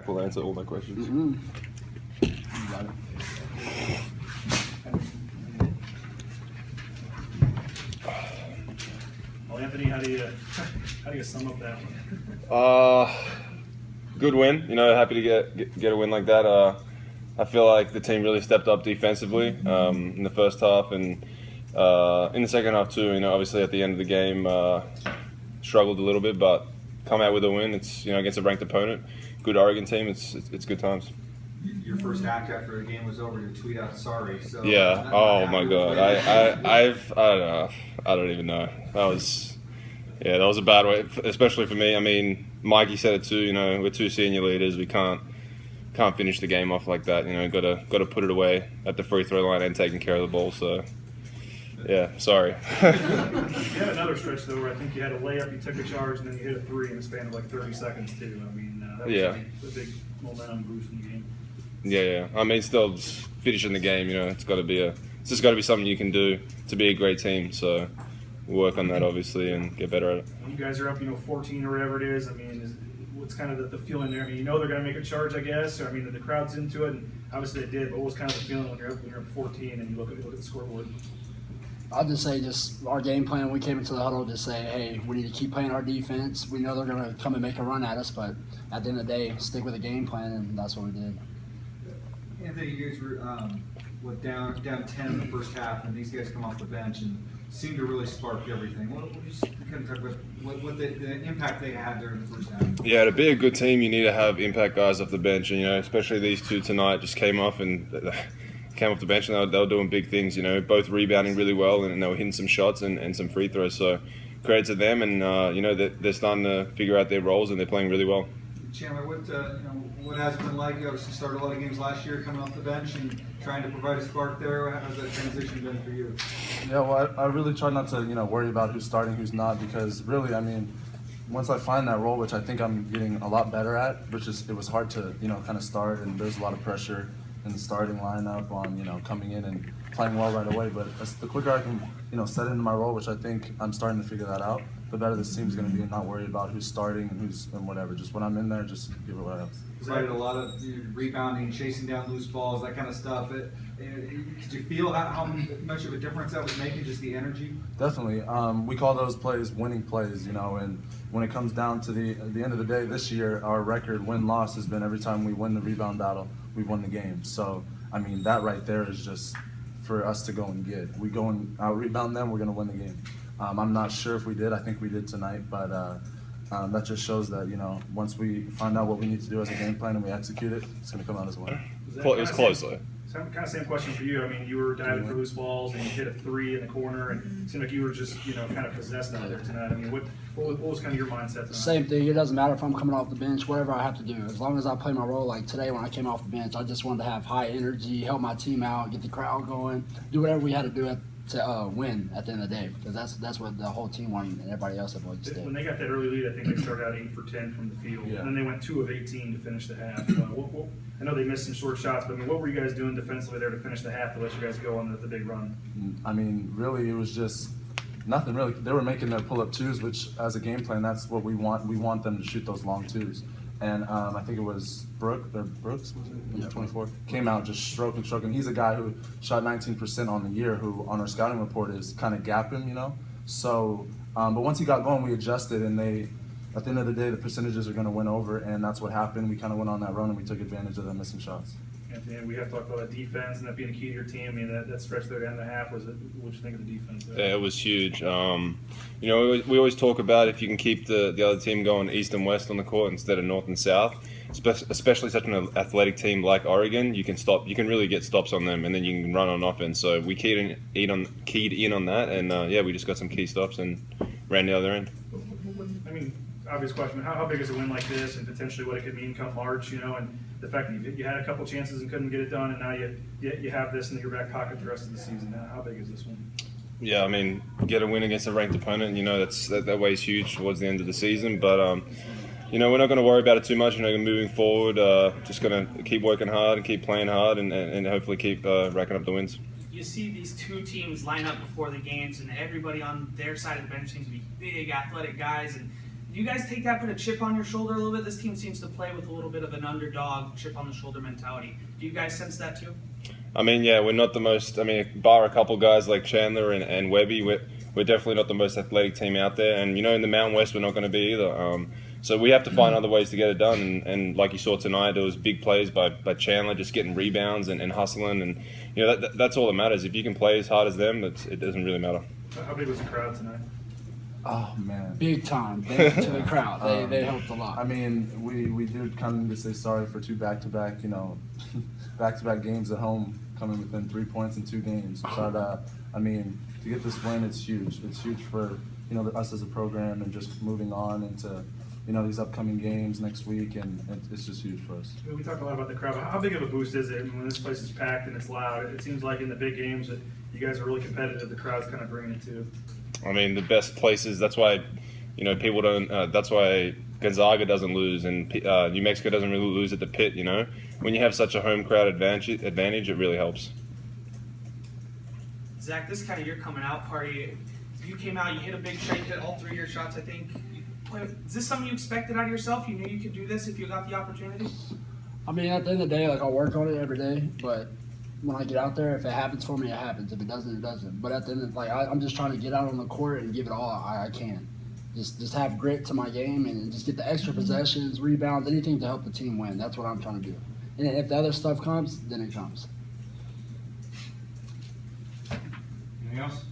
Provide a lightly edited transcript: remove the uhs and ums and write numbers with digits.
Will answer all my questions. Mm-hmm. Well, Anthony, how do you sum up that one? Good win. Happy to get a win like that. I feel like the team really stepped up defensively in the first half and in the second half too. Obviously at the end of the game struggled a little bit, but come out with a win. It's against a ranked opponent, good Oregon team. It's good times. Your first act after the game was over, you tweet out sorry. So Yeah. Oh my God. I don't know. I don't even know. That was a bad way, especially for me. I mean, Mikey said it too. We're two senior leaders. We can't finish the game off like that. Got to put it away at the free throw line and taking care of the ball. So. Yeah, sorry. You had another stretch though where I think you had a layup, you took a charge, and then you hit a three in the span of like 30 seconds too. I mean, that was a big momentum boost in the game. Yeah. I mean, still just finishing the game. It's just got to be something you can do to be a great team. So we'll work on that obviously and get better at it. When you guys are up, 14 or whatever it is. I mean, what's kind of the feeling there? I mean, they're going to make a charge, I guess. Or, I mean, the crowd's into it, and obviously they did. But what was kind of the feeling when you're up 14 and you look at the scoreboard? I'll just say our game plan, we came into the huddle to say, hey, we need to keep playing our defense. We know they're going to come and make a run at us, but at the end of the day, stick with the game plan, and that's what we did. Anthony, you guys were down 10 in the first half, and these guys come off the bench and seem to really spark everything. What you just kind of talk about what the impact they had there in the first half? Yeah, to be a good team, you need to have impact guys off the bench, and especially these two tonight just came off the bench and they were doing big things, both rebounding really well and they were hitting some shots and some free throws. So credit to them, and they're starting to figure out their roles and they're playing really well. Chandler, what has it been like? You obviously started a lot of games last year coming off the bench and trying to provide a spark there. How's that transition been for you? Yeah, well, I really try not to worry about who's starting, who's not, because really, I mean, once I find that role, which I think I'm getting a lot better at, it was hard to kind of start, and there's a lot of pressure in the starting lineup on coming in and playing well right away. But the quicker I can set into my role, which I think I'm starting to figure that out, the better this team's going to be, and not worry about who's starting and whatever. Just when I'm in there, just give it what I have. Provided a lot of rebounding, chasing down loose balls, that kind of stuff. Could you feel how much of a difference that was making, just the energy? Definitely. We call those plays winning plays, and when it comes down to the end of the day, this year, our record win-loss has been every time we win the rebound battle, we won the game. So, I mean, that right there is just for us to go and get. We go and out-rebound them, we're going to win the game. I'm not sure if we did. I think we did tonight, but that just shows that, once we find out what we need to do as a game plan and we execute it, it's going to come out as a win. It was close, though. Kind of same question for you. I mean, you were diving for loose balls and you hit a three in the corner, and it seemed like you were just, kind of possessed out there tonight. I mean, what was kind of your mindset tonight? Same thing. It doesn't matter if I'm coming off the bench, whatever I have to do. As long as I play my role, like today when I came off the bench, I just wanted to have high energy, help my team out, get the crowd going, do whatever we had to do to win at the end of the day, because that's what the whole team wanted and everybody else at Boise State. When they got that early lead, I think they started out 8 for 10 from the field, and then they went 2 of 18 to finish the half. I know they missed some short shots, but I mean, what were you guys doing defensively there to finish the half to let you guys go on the big run? I mean, really, it was just nothing really. They were making their pull-up twos, which as a game plan, that's what we want. We want them to shoot those long twos. And I think it was Brooks, was it? 24. Came out just stroking. He's a guy who shot 19% on the year, who on our scouting report is kind of gapping, So, but once he got going, we adjusted, and at the end of the day, the percentages are going to win over, and that's what happened. We kind of went on that run, and we took advantage of them missing shots. And we have talked about that defense and that being a key to your team. I mean, that stretch there at the end of the half, what did you think of the defense there? Yeah, it was huge. We always talk about if you can keep the other team going east and west on the court instead of north and south, especially such an athletic team like Oregon, you can really get stops on them, and then you can run on offense. So we keyed in on that, and we just got some key stops and ran the other end. I mean, obvious question, how big is a win like this, and potentially what it could mean come March, and the fact that you had a couple chances and couldn't get it done, and now you have this in your back pocket the rest of the season. How big is this one? Yeah, I mean, get a win against a ranked opponent, that weighs huge towards the end of the season. But we're not going to worry about it too much. Moving forward, just going to keep working hard and keep playing hard, and hopefully keep racking up the wins. You see these two teams line up before the games, and everybody on their side of the bench seems to be big, athletic guys, and Do you guys take that, put a chip on your shoulder a little bit? This team seems to play with a little bit of an underdog, chip on the shoulder mentality. Do you guys sense that too? I mean, yeah, we're not the most. I mean, bar a couple guys like Chandler and Webby, we're definitely not the most athletic team out there. And in the Mountain West, we're not going to be either. So we have to find other ways to get it done. And like you saw tonight, there was big plays by Chandler, just getting rebounds and hustling. And that's all that matters. If you can play as hard as them, it doesn't really matter. How big was the crowd tonight? Oh man. Big time. Thank you to the crowd. They helped a lot. I mean, we do come to say sorry for two back-to-back, back-to-back games at home, coming within 3 points in 2 games. But I mean, to get this win, it's huge. It's huge for us as a program and just moving on into these upcoming games next week, and it's just huge for us. We talk a lot about the crowd, but how big of a boost is it when this place is packed and it's loud? It seems like in the big games that you guys are really competitive. The crowd's kind of bringing it too. I mean, the best places. That's why, people don't. That's why Gonzaga doesn't lose, and New Mexico doesn't really lose at the Pit. When you have such a home crowd advantage, it really helps. Zach, this is kind of your coming out party. You came out, you hit a big shot, you hit all 3 of your shots, I think. Is this something you expected out of yourself? You knew you could do this if you got the opportunity? I mean, at the end of the day, I'll work on it every day, but when I get out there, if it happens for me, it happens. If it doesn't, it doesn't. But at the end of I'm just trying to get out on the court and give it all I can. Just have grit to my game and just get the extra possessions, rebounds, anything to help the team win. That's what I'm trying to do. And if the other stuff comes, then it comes. Anything else?